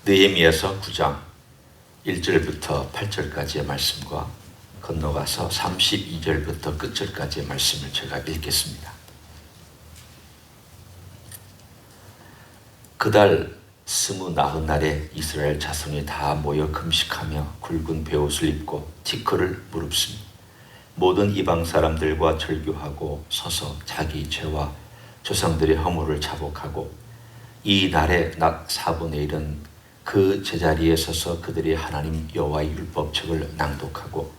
느헤미야서 9장 1절부터 8절까지의 말씀과 건너가서 32절부터 끝절까지의 말씀을 제가 읽겠습니다. 그달 29날에 이스라엘 자손이 다 모여 금식하며 굵은 베옷을 입고 티커를 무릅쓰며 모든 이방 사람들과 절규하고 서서 자기 죄와 조상들의 허물을 자복하고 이 날의 낮 4분의 1은 그 제자리에 서서 그들의 하나님 여호와의 율법책을 낭독하고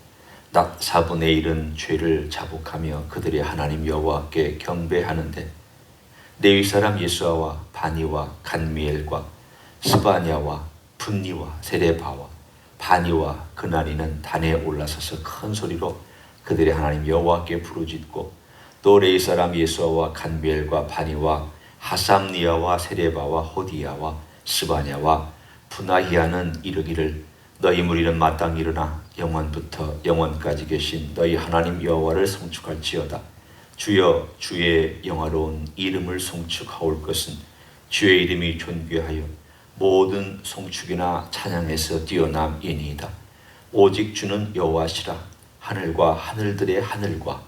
낮 4분의 1은 죄를 자복하며 그들의 하나님 여호와께 경배하는데 레위 사람 예수아와 바니와 간미엘과 스바냐와 분니와 세레바와 바니와 그나니는 단에 올라서서 큰 소리로 그들의 하나님 여호와께 부르짖고 또 레위 사람 예수아와 간미엘과 바니와 하삼니아와 세레바와 호디야와 스바냐와 분하히아는 이르기를 너희 무리는 마땅히 일어나 영원부터 영원까지 계신 너희 하나님 여호와를 송축할지어다. 주여 주의 영화로운 이름을 송축하올 것은 주의 이름이 존귀하여 모든 송축이나 찬양에서 뛰어남이니이다. 오직 주는 여호와시라. 하늘과 하늘들의 하늘과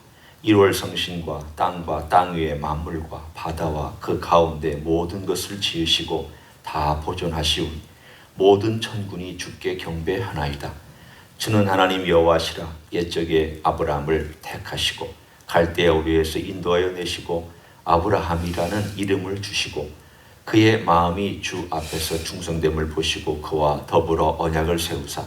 1월 성신과 땅과 땅 위의 만물과 바다와 그 가운데 모든 것을 지으시고 다 보존하시오니 모든 천군이 주께 경배하나이다. 주는 하나님 여호와시라. 옛적에 아브라함을 택하시고 갈대아 우리에서 인도하여 내시고 아브라함이라는 이름을 주시고 그의 마음이 주 앞에서 충성됨을 보시고 그와 더불어 언약을 세우사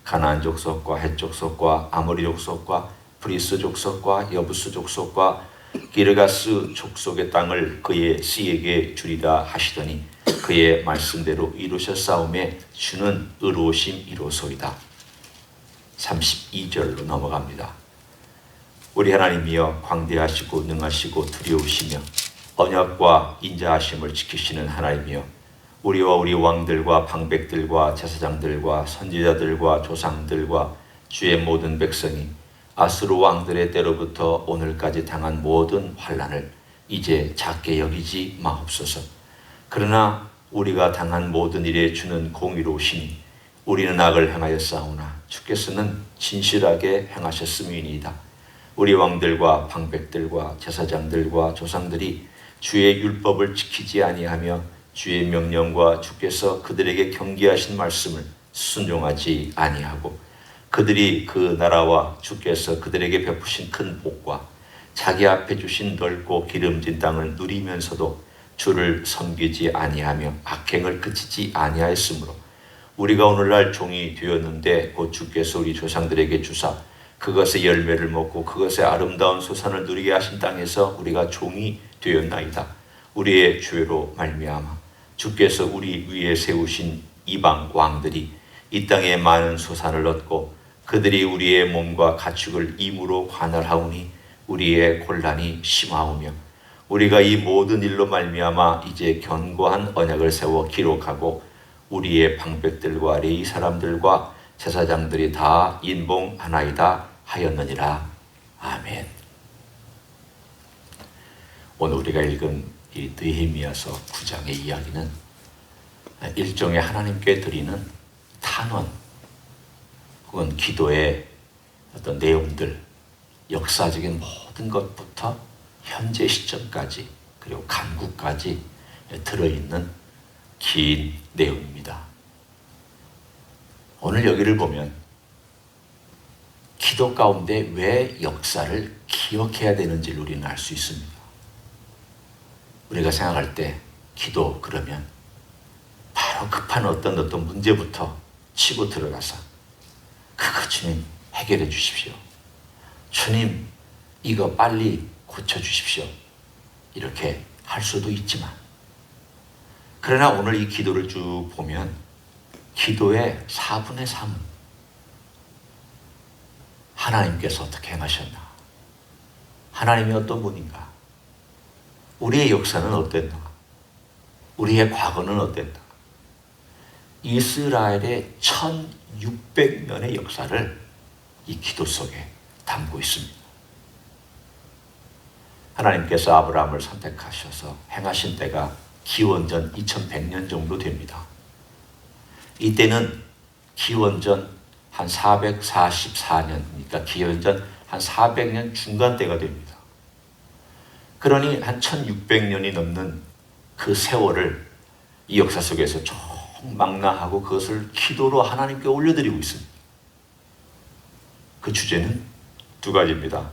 가나안 족속과 헷 족속과 아모리 족속과 브리스 족속과 여부스 족속과 기르가스 족속의 땅을 그의 씨에게 주리라 하시더니 그의 말씀대로 이루셨사오매 주는 의로우심이로소이다. 32절로 넘어갑니다. 우리 하나님이여 광대하시고 능하시고 두려우시며 언약과 인자하심을 지키시는 하나님이여 우리와 우리 왕들과 방백들과 제사장들과 선지자들과 조상들과 주의 모든 백성이 아수르 왕들의 때로부터 오늘까지 당한 모든 환난을 이제 작게 여기지 마옵소서. 그러나 우리가 당한 모든 일에 주는 공의로우시니 우리는 악을 행하였사오나 주께서는 진실하게 행하셨음이니이다. 우리 왕들과 방백들과 제사장들과 조상들이 주의 율법을 지키지 아니하며 주의 명령과 주께서 그들에게 경계하신 말씀을 순종하지 아니하고 그들이 그 나라와 주께서 그들에게 베푸신 큰 복과 자기 앞에 주신 넓고 기름진 땅을 누리면서도 주를 섬기지 아니하며 악행을 그치지 아니하였으므로 우리가 오늘날 종이 되었는데 곧 주께서 우리 조상들에게 주사 그것의 열매를 먹고 그것의 아름다운 소산을 누리게 하신 땅에서 우리가 종이 되었나이다. 우리의 죄로 말미암아 주께서 우리 위에 세우신 이방 왕들이 이 땅에 많은 소산을 얻고 그들이 우리의 몸과 가축을 임으로 관할하오니 우리의 곤란이 심하오며 우리가 이 모든 일로 말미암아 이제 견고한 언약을 세워 기록하고 우리의 방백들과 레위 사람들과 제사장들이 다 인봉하나이다 하였느니라. 아멘. 오늘 우리가 읽은 이 느헤미야서 9장의 이야기는 일종의 하나님께 드리는 탄원 혹은 기도의 어떤 내용들, 역사적인 모든 것부터 현재 시점까지 그리고 간구까지 들어있는 긴 내용입니다. 오늘 여기를 보면 기도 가운데 왜 역사를 기억해야 되는지를 우리는 알 수 있습니다. 우리가 생각할 때 기도 그러면 바로 급한 어떤 문제부터 치고 들어가서 그거 주님 해결해 주십시오. 주님 이거 빨리 고쳐주십시오. 이렇게 할 수도 있지만 그러나 오늘 이 기도를 쭉 보면 기도의 4분의 3은 하나님께서 어떻게 행하셨나? 하나님이 어떤 분인가? 우리의 역사는 어땠나? 우리의 과거는 어땠나? 이스라엘의 1600년의 역사를 이 기도 속에 담고 있습니다. 하나님께서 아브라함을 선택하셔서 행하신 때가 기원전 2100년 정도 됩니다. 이때는 기원전 한 444년, 그러니까 기원전 한 400년 중간 때가 됩니다. 그러니 한 1600년이 넘는 그 세월을 이 역사 속에서 총망라하고 그것을 기도로 하나님께 올려드리고 있습니다. 그 주제는 두 가지입니다.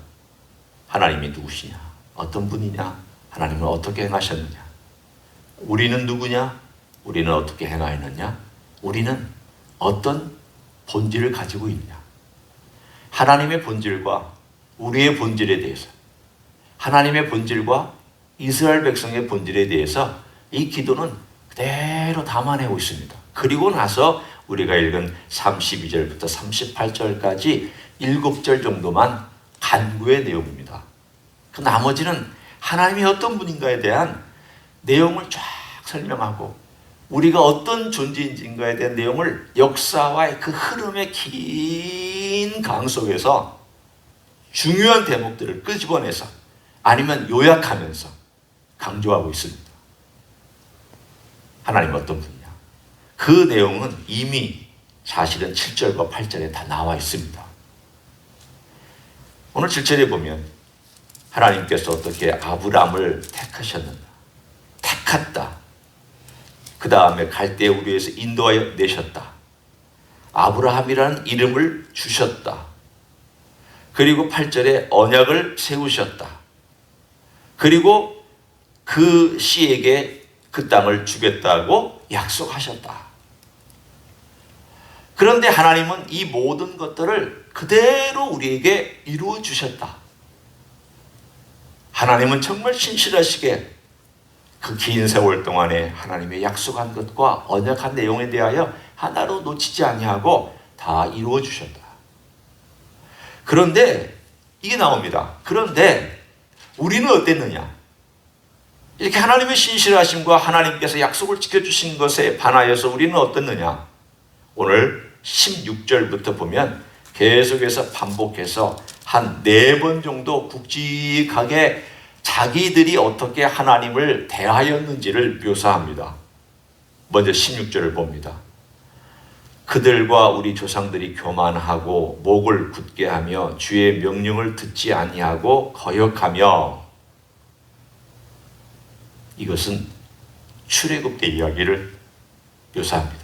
하나님이 누구시냐? 어떤 분이냐? 하나님은 어떻게 행하셨느냐? 우리는 누구냐? 우리는 어떻게 행하였느냐? 우리는 어떤 본질을 가지고 있느냐? 하나님의 본질과 우리의 본질에 대해서, 하나님의 본질과 이스라엘 백성의 본질에 대해서 이 기도는 그대로 담아내고 있습니다. 그리고 나서 우리가 읽은 32절부터 38절까지 7절 정도만 간구의 내용입니다. 그 나머지는 하나님이 어떤 분인가에 대한 내용을 쫙 설명하고 우리가 어떤 존재인가에 대한 내용을 역사와의 그 흐름의 긴 강 속에서 중요한 대목들을 끄집어내서 아니면 요약하면서 강조하고 있습니다. 하나님은 어떤 분이냐? 그 내용은 이미 사실은 7절과 8절에 다 나와 있습니다. 오늘 7절에 보면 하나님께서 어떻게 아브라함을 택하셨는가? 택했다. 그 다음에 갈대 우리에서 인도하여 내셨다. 아브라함이라는 이름을 주셨다. 그리고 8절에 언약을 세우셨다. 그리고 그 씨에게 그 땅을 주겠다고 약속하셨다. 그런데 하나님은 이 모든 것들을 그대로 우리에게 이루어 주셨다. 하나님은 정말 신실하시게 그 긴 세월 동안에 하나님의 약속한 것과 언약한 내용에 대하여 하나로 놓치지 아니하고 다 이루어 주셨다. 그런데 이게 나옵니다. 그런데 우리는 어땠느냐? 이렇게 하나님의 신실하심과 하나님께서 약속을 지켜주신 것에 반하여서 우리는 어땠느냐? 오늘 16절부터 보면 계속해서 반복해서 한 4번 정도 굵직하게 자기들이 어떻게 하나님을 대하였는지를 묘사합니다. 먼저 16절을 봅니다. 그들과 우리 조상들이 교만하고 목을 굳게 하며 주의 명령을 듣지 아니하고 거역하며, 이것은 출애굽 때 이야기를 묘사합니다.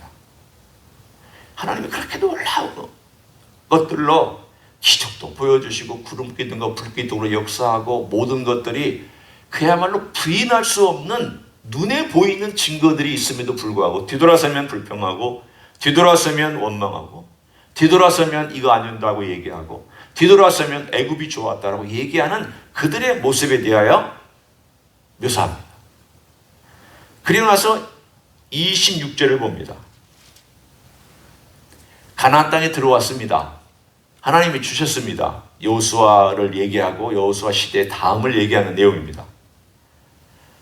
하나님이 그렇게 놀라운 것들로 기적도 보여주시고 구름 기둥과 불 기둥으로 역사하고 모든 것들이 그야말로 부인할 수 없는 눈에 보이는 증거들이 있음에도 불구하고 뒤돌아서면 불평하고 뒤돌아서면 원망하고 뒤돌아서면 이거 안 된다고 얘기하고 뒤돌아서면 애굽이 좋았다라고 얘기하는 그들의 모습에 대하여 묘사합니다. 그리고 나서 26절을 봅니다. 가나안 땅에 들어왔습니다. 하나님이 주셨습니다. 여호수아를 얘기하고 여호수아 시대의 다음을 얘기하는 내용입니다.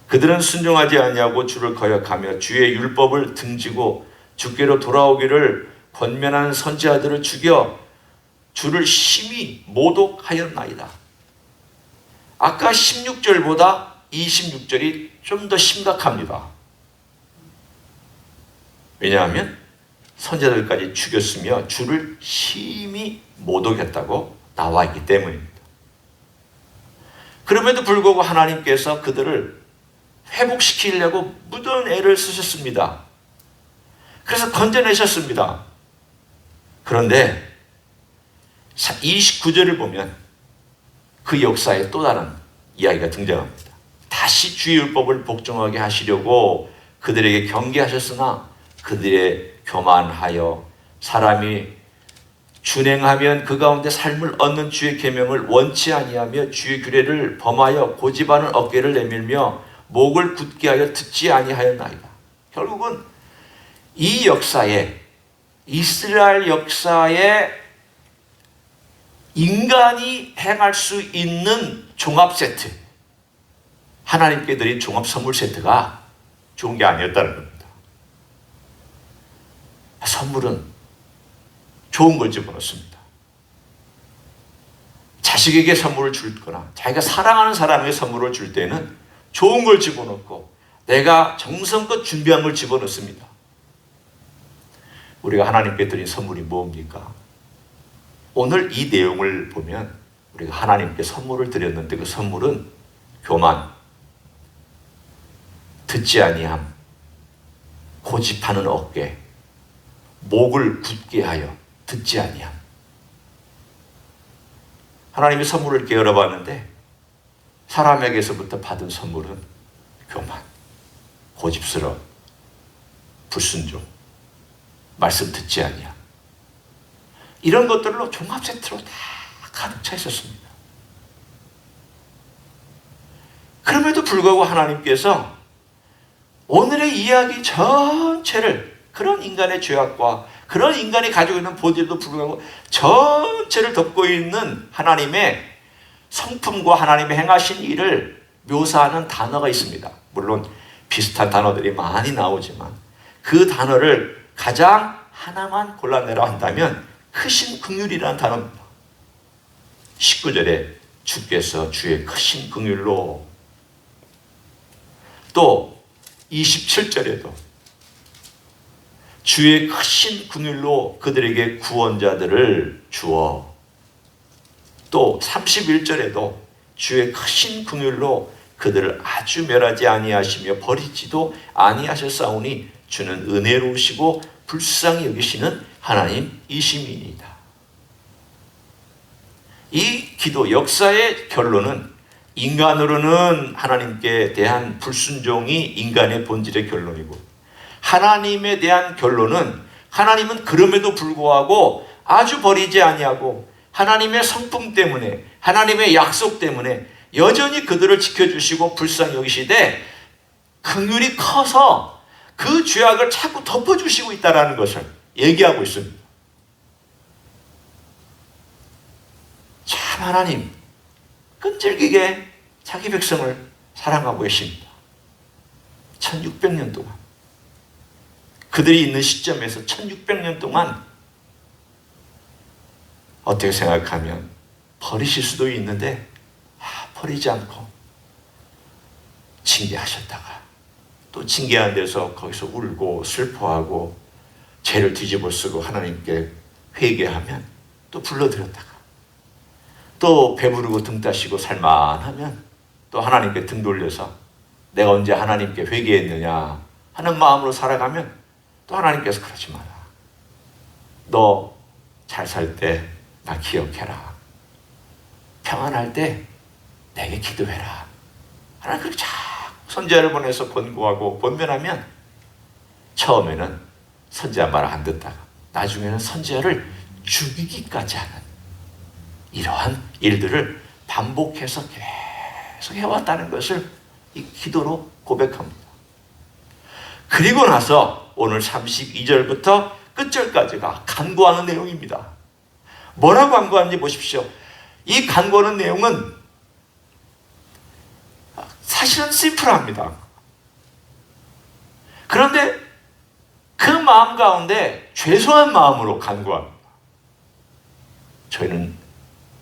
그들은 순종하지 아니하고 주를 거역하며 주의 율법을 등지고 주께로 돌아오기를 권면한 선지자들을 죽여 주를 심히 모독하였나이다. 아까 16절보다 26절이 좀 더 심각합니다. 왜냐하면 선지자들까지 죽였으며 주를 심히 모독했다고 나와 있기 때문입니다. 그럼에도 불구하고 하나님께서 그들을 회복시키려고 무던 애를 쓰셨습니다. 그래서 건져내셨습니다. 그런데 29절을 보면 그 역사에 또 다른 이야기가 등장합니다. 다시 주의 율법을 복종하게 하시려고 그들에게 경계하셨으나 그들의 교만하여 사람이 준행하면 그 가운데 삶을 얻는 주의 계명을 원치 아니하며 주의 규례를 범하여 고집하는 어깨를 내밀며 목을 굳게 하여 듣지 아니하였나이다. 결국은 이 역사에, 이스라엘 역사에 인간이 행할 수 있는 종합 세트, 하나님께 드린 종합 선물 세트가 좋은 게 아니었다는 겁니다. 선물은 좋은 걸 집어넣습니다. 자식에게 선물을 줄 거나 자기가 사랑하는 사람에게 선물을 줄 때는 좋은 걸 집어넣고 내가 정성껏 준비한 걸 집어넣습니다. 우리가 하나님께 드린 선물이 뭡니까? 오늘 이 내용을 보면 우리가 하나님께 선물을 드렸는데 그 선물은 교만, 듣지 아니함, 고집하는 어깨, 목을 굳게 하여 듣지 아니함. 하나님이 선물을 이렇게 열어봤는데 사람에게서부터 받은 선물은 교만, 고집스러움, 불순종, 말씀 듣지 아니함. 이런 것들로 종합 세트로 다 가득 차 있었습니다. 그럼에도 불구하고 하나님께서 오늘의 이야기 전체를 그런 인간의 죄악과 그런 인간이 가지고 있는 본질에도 불구하고 전체를 덮고 있는 하나님의 성품과 하나님의 행하신 일을 묘사하는 단어가 있습니다. 물론 비슷한 단어들이 많이 나오지만 그 단어를 가장 하나만 골라내라 한다면 크신 긍휼이라는 단어입니다. 19절에 주께서 주의 크신 긍휼로, 또 27절에도 주의 크신 긍휼로 그들에게 구원자들을 주어, 또 31절에도 주의 크신 긍휼로 그들을 아주 멸하지 아니하시며 버리지도 아니하셨사오니 주는 은혜로우시고 불쌍히 여기시는 하나님이심이니이다. 이 기도 역사의 결론은 인간으로는 하나님께 대한 불순종이 인간의 본질의 결론이고, 하나님에 대한 결론은 하나님은 그럼에도 불구하고 아주 버리지 아니하고 하나님의 성품 때문에, 하나님의 약속 때문에 여전히 그들을 지켜주시고 불쌍히 여기시되 긍휼이 커서 그 죄악을 자꾸 덮어주시고 있다는 것을 얘기하고 있습니다. 참 하나님 끈질기게 자기 백성을 사랑하고 계십니다. 1600년 동안, 그들이 있는 시점에서 1600년 동안 어떻게 생각하면 버리실 수도 있는데 버리지 않고 징계하셨다가 또 징계한 데서 거기서 울고 슬퍼하고 죄를 뒤집어 쓰고 하나님께 회개하면 또 불러들였다가 또 배부르고 등 따시고 살만하면 또 하나님께 등 돌려서 내가 언제 하나님께 회개했느냐 하는 마음으로 살아가면 또 하나님께서 그러지 마라. 너 잘 살 때 나 기억해라. 평안할 때 내게 기도해라. 하나님 그렇게 자꾸 선지자를 보내서 권고하고 권면하면 처음에는 선지자 말 안 듣다가 나중에는 선지자를 죽이기까지 하는 이러한 일들을 반복해서 계속 해왔다는 것을 이 기도로 고백합니다. 그리고 나서 오늘 32절부터 끝절까지가 간구하는 내용입니다. 뭐라고 간구하는지 보십시오. 이 간구하는 내용은 사실은 심플합니다. 그런데 그 마음 가운데 죄송한 마음으로 간구합니다. 저희는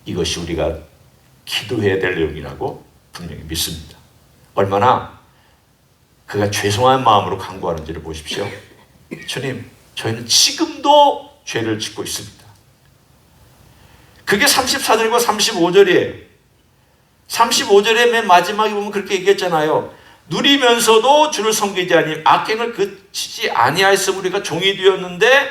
이것이 우리가 기도해야 될 내용이라고 분명히 믿습니다. 얼마나 그가 죄송한 마음으로 간구하는지를 보십시오. 주님, 저희는 지금도 죄를 짓고 있습니다. 그게 34절과 35절이에요. 35절의 맨 마지막에 보면 그렇게 얘기했잖아요. 누리면서도 주를 섬기지 아니 악행을 그치지 아니하여서 우리가 종이 되었는데,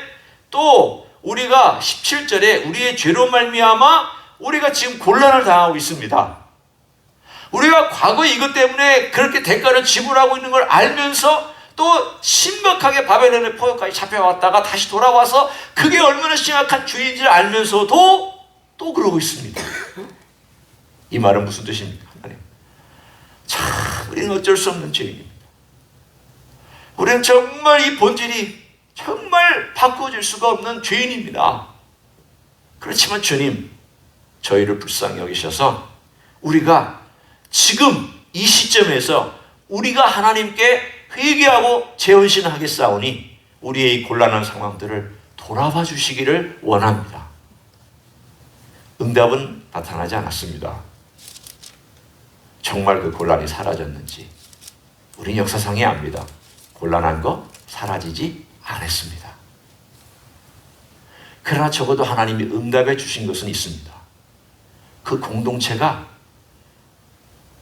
또 우리가 17절에 우리의 죄로 말미암아 우리가 지금 곤란을 당하고 있습니다. 우리가 과거 이것 때문에 그렇게 대가를 지불하고 있는 걸 알면서 또 심각하게 바벨론의 포효까지 잡혀왔다가 다시 돌아와서 그게 얼마나 심각한 죄인지를 알면서도 또 그러고 있습니다. 이 말은 무슨 뜻입니까? 하나님, 참 우리는 어쩔 수 없는 죄인입니다. 우리는 정말 이 본질이 정말 바꾸어질 수가 없는 죄인입니다. 그렇지만 주님, 저희를 불쌍히 여기셔서 우리가 지금 이 시점에서 우리가 하나님께 회개하고 재헌신하겠사오니 우리의 이 곤란한 상황들을 돌아봐 주시기를 원합니다. 응답은 나타나지 않았습니다. 정말 그 곤란이 사라졌는지 우리는 역사상에 압니다. 곤란한 거 사라지지 않았습니다. 그러나 적어도 하나님이 응답해 주신 것은 있습니다. 그 공동체가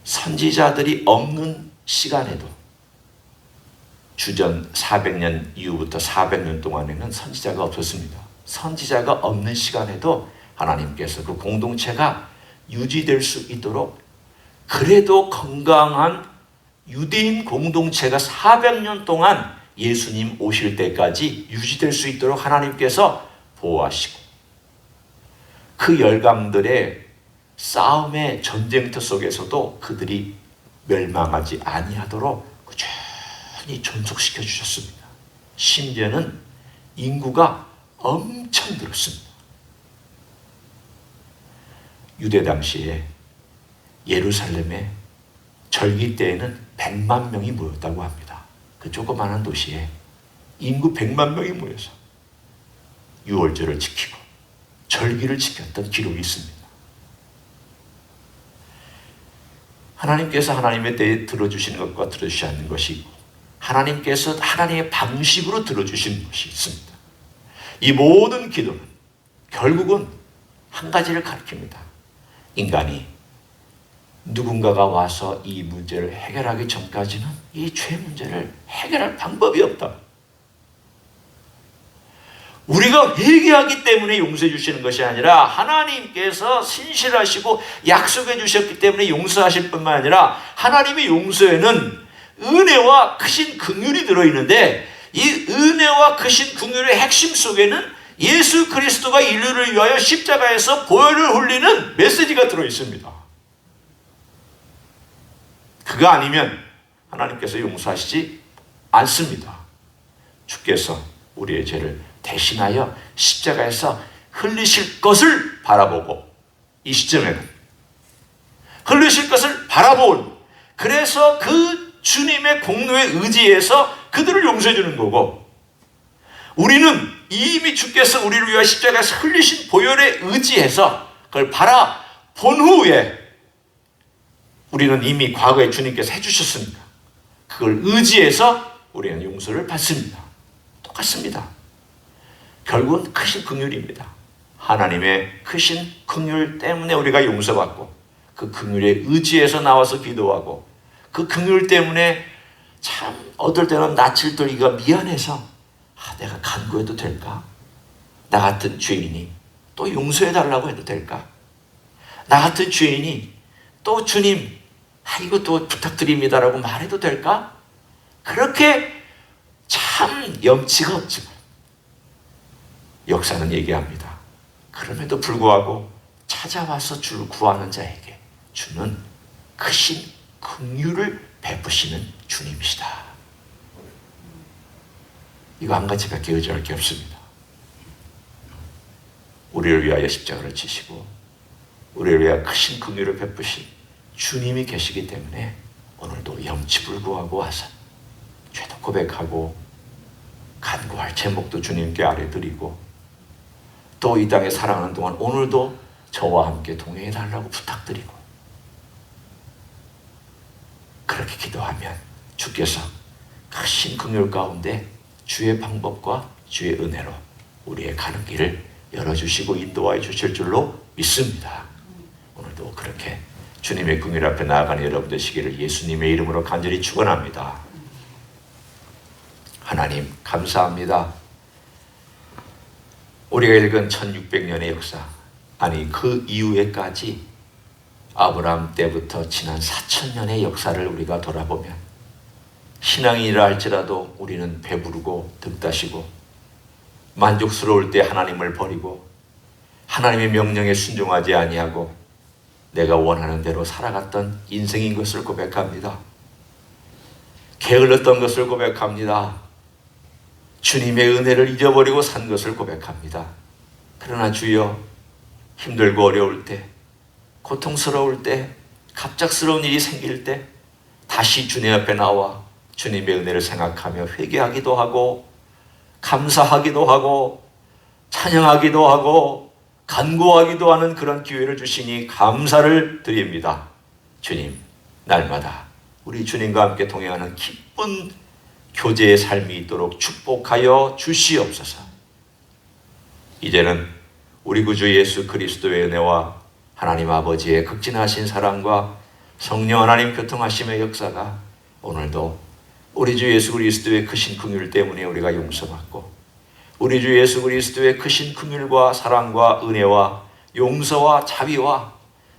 선지자들이 없는 시간에도 주전 400년 이후부터 400년 동안에는 선지자가 없었습니다. 선지자가 없는 시간에도 하나님께서 그 공동체가 유지될 수 있도록 그래도 건강한 유대인 공동체가 400년 동안 예수님 오실 때까지 유지될 수 있도록 하나님께서 보호하시고 그 열강들의 싸움의 전쟁터 속에서도 그들이 멸망하지 아니하도록 꾸준히 존속시켜 주셨습니다. 심지어는 인구가 엄청 늘었습니다. 유대 당시에 예루살렘에 절기 때에는 100만 명이 모였다고 합니다. 그 조그마한 도시에 인구 100만 명이 모여서 유월절을 지키고 절기를 지켰던 기록이 있습니다. 하나님께서 하나님의 때에 들어주시는 것과 들어주시지 않는 것이 있고 하나님께서 하나님의 방식으로 들어주시는 것이 있습니다. 이 모든 기도는 결국은 한 가지를 가리킵니다. 인간이 누군가가 와서 이 문제를 해결하기 전까지는 이 죄 문제를 해결할 방법이 없다. 우리가 회개하기 때문에 용서해 주시는 것이 아니라 하나님께서 신실하시고 약속해 주셨기 때문에 용서하실 뿐만 아니라 하나님의 용서에는 은혜와 크신 긍휼이 들어있는데 이 은혜와 크신 긍휼의 핵심 속에는 예수 그리스도가 인류를 위하여 십자가에서 보혈을 흘리는 메시지가 들어있습니다. 그거 아니면 하나님께서 용서하시지 않습니다. 주께서 우리의 죄를 대신하여 십자가에서 흘리실 것을 바라보고 이 시점에는 흘리실 것을 바라본 그래서 그 주님의 공로에 의지해서 그들을 용서해 주는 거고 우리는 이미 주께서 우리를 위하여 십자가에서 흘리신 보혈에 의지해서 그걸 바라본 후에 우리는 이미 과거에 주님께서 해주셨으니까 그걸 의지해서 우리는 용서를 받습니다. 똑같습니다. 결국은 크신 긍휼입니다. 하나님의 크신 긍휼 때문에 우리가 용서받고 그 긍휼에 의지해서 나와서 기도하고 그 긍휼 때문에 참 어떨 때는 낯을 들기가 미안해서 내가 간구해도 될까? 나 같은 죄인이 또 용서해달라고 해도 될까? 나 같은 죄인이 또 주님 이거 또 부탁드립니다라고 말해도 될까? 그렇게 참 염치가 없지만 역사는 얘기합니다. 그럼에도 불구하고 찾아와서 주를 구하는 자에게 주는 크신 긍휼을 베푸시는 주님이시다. 이거 한 가지밖에 의지할 게 없습니다. 우리를 위하여 십자가를 지시고 우리를 위하여 크신 긍휼을 베푸신 주님이 계시기 때문에 오늘도 염치불구하고 와서 죄도 고백하고 간구할 제목도 주님께 아뢰드리고 또 이 땅에 살아가는 동안 오늘도 저와 함께 동행해달라고 부탁드리고 그렇게 기도하면 주께서 크신 긍휼 가운데 주의 방법과 주의 은혜로 우리의 가는 길을 열어주시고 인도하여 주실 줄로 믿습니다. 오늘도 그렇게 주님의 긍휼 앞에 나아가는 여러분 되시기를 예수님의 이름으로 간절히 축원합니다. 하나님 감사합니다. 우리가 읽은 1600년의 역사 아니 그 이후에까지 아브라함 때부터 지난 4000년의 역사를 우리가 돌아보면 신앙인이라 할지라도 우리는 배부르고 득다시고 만족스러울 때 하나님을 버리고 하나님의 명령에 순종하지 아니하고 내가 원하는 대로 살아갔던 인생인 것을 고백합니다. 게을렀던 것을 고백합니다. 주님의 은혜를 잊어버리고 산 것을 고백합니다. 그러나 주여 힘들고 어려울 때 고통스러울 때 갑작스러운 일이 생길 때 다시 주님 앞에 나와 주님의 은혜를 생각하며 회개하기도 하고 감사하기도 하고 찬양하기도 하고 간구하기도 하는 그런 기회를 주시니 감사를 드립니다. 주님 날마다 우리 주님과 함께 동행하는 기쁜 교제의 삶이 있도록 축복하여 주시옵소서. 이제는 우리 구주 예수 그리스도의 은혜와 하나님 아버지의 극진하신 사랑과 성령 하나님 교통하심의 역사가 오늘도 우리 주 예수 그리스도의 크신 긍휼 때문에 우리가 용서받고, 우리 주 예수 그리스도의 크신 긍휼과 사랑과 은혜와 용서와 자비와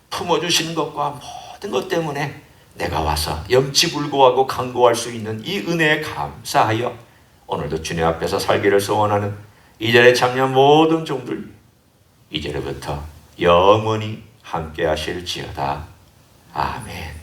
품어주시는 것과 모든 것 때문에 내가 와서 염치불고하고 강구할 수 있는 이 은혜에 감사하여 오늘도 주님 앞에서 살기를 소원하는 이 자리에 참여한 모든 종들, 이제부터 영원히 함께 하실지어다. 아멘.